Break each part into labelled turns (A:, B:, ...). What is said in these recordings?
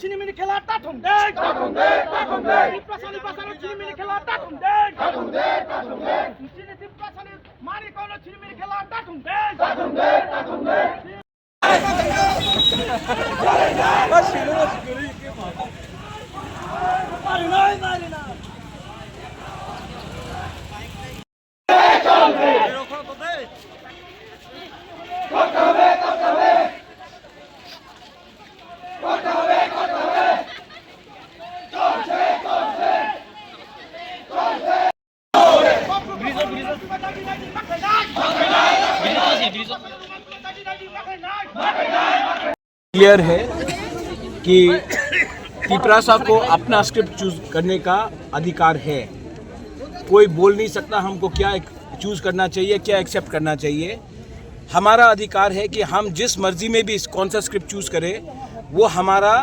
A: চিনিমিনি খেলা তাঠুং দে তাঠুং দে তাঠুং দে প্রশাসনিক পাশানো চিনিমিনি খেলা তাঠুং দে তাঠুং দে তাঠুং দে চিনিমিনি প্রশাসনিক মারি কোন চিনিমিনি খেলা তাঠুং দে তাঠুং দে তাঠুং দে মারি নাই মারি না চলবে রোখো তো দে কথা হবে কথা হবে কথা হবে কথা হবে চলছে চলছে চলছে
B: क्लियर है कि तिपरासा को अपना स्क्रिप्ट चूज करने का अधिकार है। कोई बोल नहीं सकता हमको क्या चूज करना चाहिए, क्या एक्सेप्ट करना चाहिए। हमारा अधिकार है कि हम जिस मर्जी में भी कौन सा स्क्रिप्ट चूज करें, वो हमारा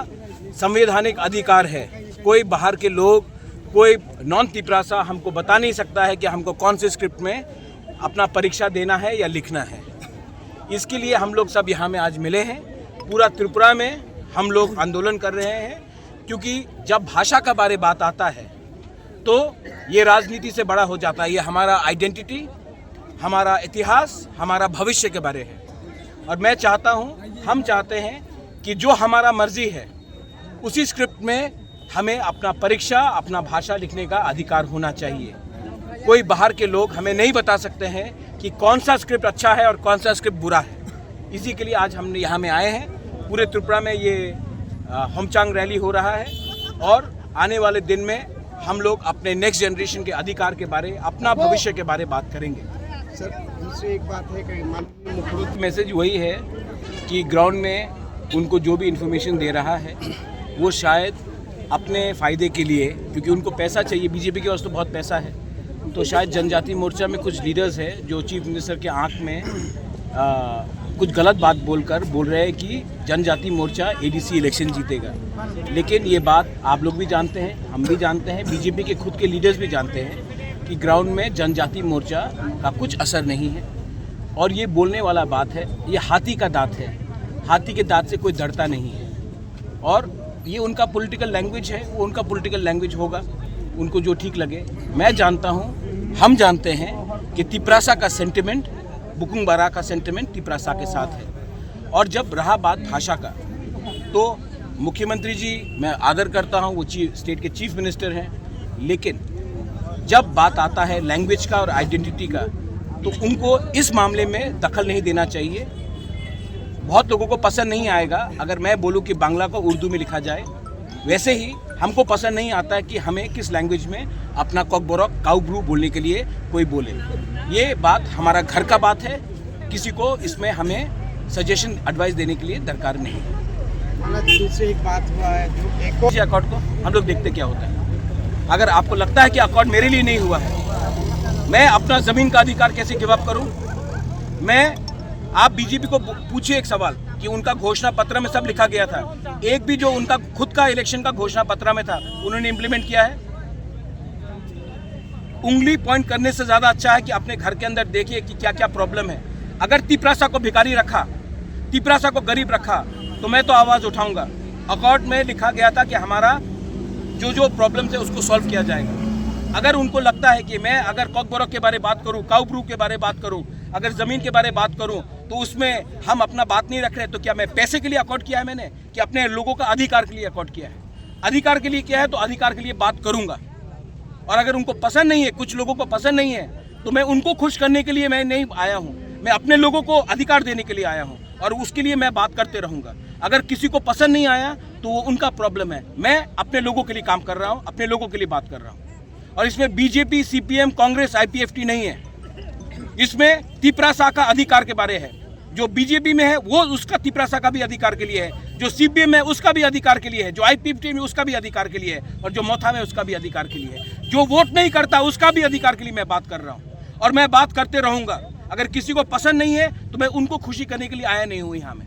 B: संवैधानिक अधिकार है। कोई बाहर के लोग, कोई नॉन तिपरासा हमको बता नहीं सकता है कि हमको कौन से स्क्रिप्ट में अपना परीक्षा देना है या लिखना है। इसके लिए हम लोग सब यहाँ में आज मिले हैं। पूरा त्रिपुरा में हम लोग आंदोलन कर रहे हैं, क्योंकि जब भाषा का बारे बात आता है तो ये राजनीति से बड़ा हो जाता है। ये हमारा आइडेंटिटी, हमारा इतिहास, हमारा भविष्य के बारे है। और मैं चाहता हूँ, हम चाहते हैं कि जो हमारा मर्जी है उसी स्क्रिप्ट में हमें अपना परीक्षा, अपना भाषा लिखने का अधिकार होना चाहिए। कोई बाहर के लोग हमें नहीं बता सकते हैं कि कौन सा स्क्रिप्ट अच्छा है और कौन सा स्क्रिप्ट बुरा है। इसी के लिए आज हमने यहाँ में आए हैं। पूरे त्रिपुरा में ये होमचांग रैली हो रहा है और आने वाले दिन में हम लोग अपने नेक्स्ट जनरेशन के अधिकार के बारे, अपना भविष्य के बारे बात करेंगे।
C: सर, दूसरी एक बात है कि माननीय मुख्यमंत्री
B: मैसेज वही है कि ग्राउंड में उनको जो भी इन्फॉर्मेशन दे रहा है वो शायद अपने फ़ायदे के लिए, क्योंकि उनको पैसा चाहिए, बीजेपी के पास तो बहुत पैसा है, तो शायद जनजाति मोर्चा में कुछ लीडर्स हैं जो चीफ मिनिस्टर के आंख में कुछ गलत बात बोल रहे हैं कि जनजाति मोर्चा एडीसी इलेक्शन जीतेगा। लेकिन ये बात आप लोग भी जानते हैं, हम भी जानते हैं, बीजेपी के खुद के लीडर्स भी जानते हैं कि ग्राउंड में जनजाति मोर्चा का कुछ असर नहीं है। और ये बोलने वाला बात है, ये हाथी का दांत है। हाथी के दांत से कोई डरता नहीं है। और ये उनका पॉलिटिकल लैंग्वेज है, वो उनका पॉलिटिकल लैंग्वेज होगा, उनको जो ठीक लगे। मैं जानता हूँ, हम जानते हैं कि तिपरासा का सेंटिमेंट, बुकुंग बारा का सेंटिमेंट तिपरासा के साथ है। और जब रहा बात भाषा का, तो मुख्यमंत्री जी मैं आदर करता हूँ, वो स्टेट के चीफ मिनिस्टर हैं, लेकिन जब बात आता है लैंग्वेज का और आइडेंटिटी का, तो उनको इस मामले में दखल नहीं देना चाहिए। बहुत लोगों को पसंद नहीं आएगा अगर मैं बोलूं कि बांग्ला को उर्दू में लिखा जाए, वैसे ही हमको पसंद नहीं आता है कि हमें किस लैंग्वेज में अपना कॉकबोरक काउब्रू बोलने के लिए कोई बोले। ये बात हमारा घर का बात है, किसी को इसमें हमें सजेशन एडवाइस देने के लिए दरकार नहीं है।
C: दूसरी एक बात हुआ है जो
B: अकॉर्ड को हम लोग देखते क्या होता है। अगर आपको लगता है कि अकॉर्ड मेरे लिए नहीं हुआ है, मैं अपना ज़मीन का अधिकार कैसे गिव अप करूं? आप बीजेपी को पूछिए एक सवाल कि उनका घोषणा पत्र में सब लिखा गया था, एक भी जो उनका खुद का इलेक्शन का घोषणा पत्र में था उन्होंने इंप्लीमेंट किया है? उंगली पॉइंट करने से ज़्यादा अच्छा है कि अपने घर के अंदर देखिए कि क्या क्या प्रॉब्लम है। अगर तिपरासा को भिखारी रखा, तिपरासा को गरीब रखा, तो मैं तो आवाज़ उठाऊंगा। अकॉर्ड में लिखा गया था कि हमारा जो प्रॉब्लम है उसको सॉल्व किया जाएगा। अगर उनको लगता है कि मैं अगर कॉकबोरक के बारे बात करूं, काउब्रू के बारे बात करूं, अगर ज़मीन के बारे बात करूं, तो उसमें हम अपना बात नहीं रख रहे, तो क्या मैं पैसे के लिए अकॉर्ड किया है मैंने, कि अपने लोगों का अधिकार के लिए अकॉर्ड किया है? अधिकार के लिए किया है तो अधिकार के लिए बात करूंगा। और अगर उनको पसंद नहीं है, कुछ लोगों को पसंद नहीं है, तो मैं उनको खुश करने के लिए मैं नहीं आया हूँ, मैं अपने लोगों को अधिकार देने के लिए आया हूँ और उसके लिए मैं बात करते रहूँगा। अगर किसी को पसंद नहीं आया तो वो उनका प्रॉब्लम है। मैं अपने लोगों के लिए काम कर रहा हूँ, अपने लोगों के लिए बात कर रहा हूँ। और इसमें बीजेपी, सीपीएम, कांग्रेस, आईपीएफटी नहीं है। इसमें तिपरासा का अधिकार के बारे है। जो बीजेपी में है वो उसका तिपरासा का भी अधिकार के लिए है, जो सीपीएम में उसका भी अधिकार के लिए है, जो आईपीएफटी में उसका भी अधिकार के लिए है, और जो मोथा में उसका भी अधिकार के लिए है, जो वोट नहीं करता उसका भी अधिकार के लिए मैं बात कर रहा हूँ। और मैं बात करते रहूंगा। अगर किसी को पसंद नहीं है तो मैं उनको खुशी करने के लिए आया नहीं हूं यहाँ में।